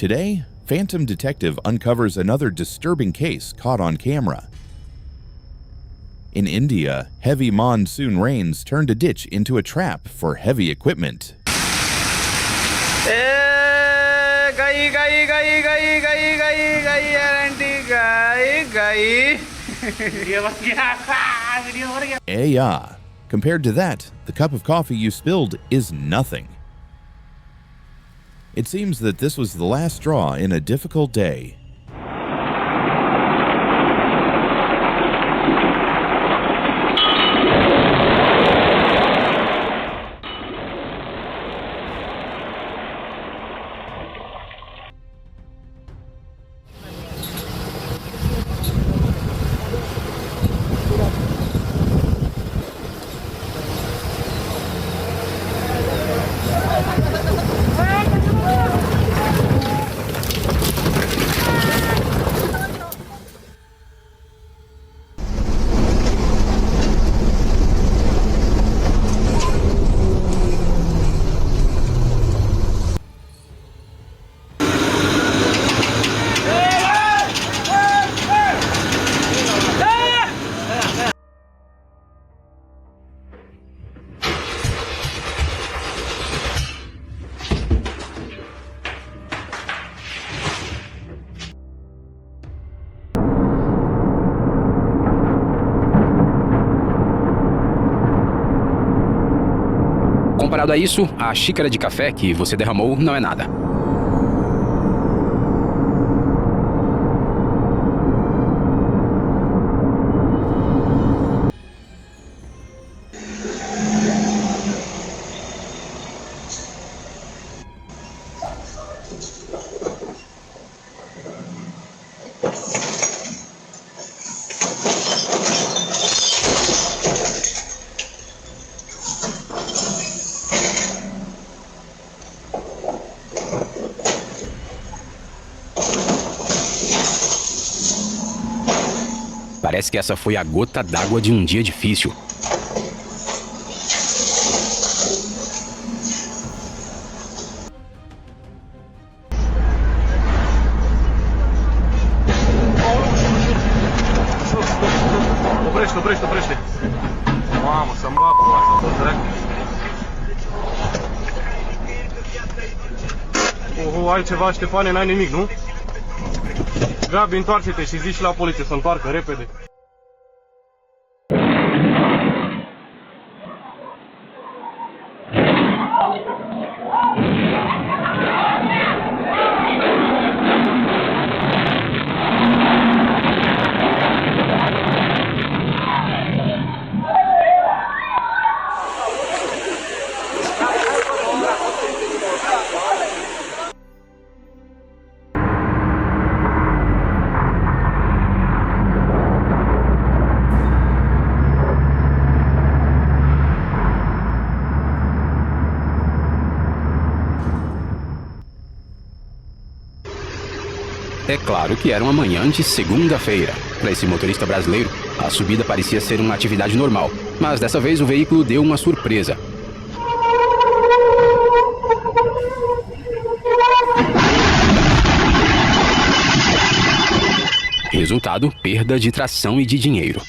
Today, Phantom Detective uncovers another disturbing case caught on camera. In India, heavy monsoon rains turned a ditch into a trap for heavy equipment. Compared to that, the cup of coffee you spilled is nothing. It seems that this was the last straw in a difficult day. Comparado a isso, a xícara de café que você derramou não é nada. Parece que essa foi a gota d'água de um dia difícil. Oprește. Mamă, să-mi bag fața, bă, dracu. Ai ceva, Ștefane, n-ai nimic, nu? Gabi, întoarce-te și zici la poliție să întoarcă repede. É claro que era uma manhã de segunda-feira. Para esse motorista brasileiro, a subida parecia ser uma atividade normal, mas dessa vez o veículo deu uma surpresa. Resultado, perda de tração e de dinheiro.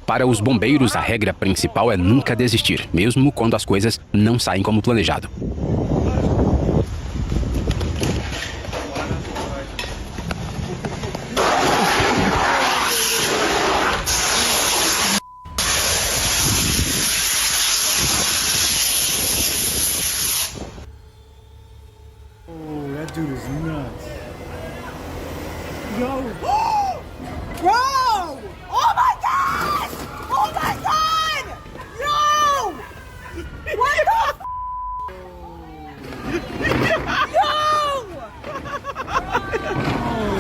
Para os bombeiros, a regra principal é nunca desistir, mesmo quando as coisas não saem como planejado. Oh, that dude is nuts. Yo! Bro! Oh my gosh! Oh my god! Yo! What the Yo! Oh,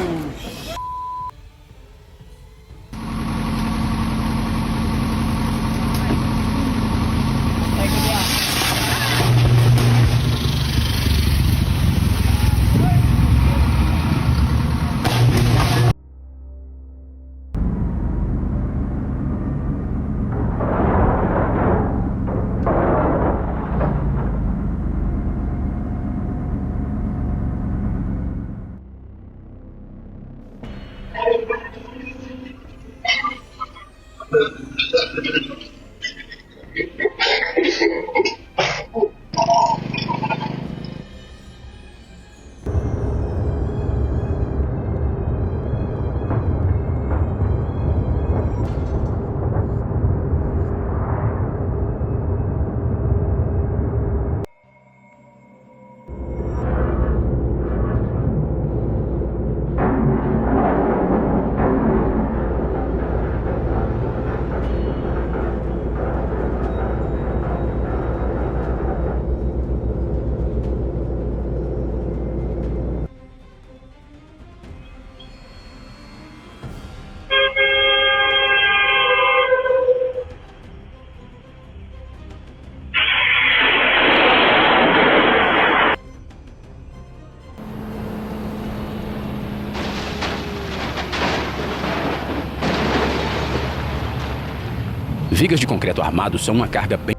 Vigas de concreto armado são uma carga bem...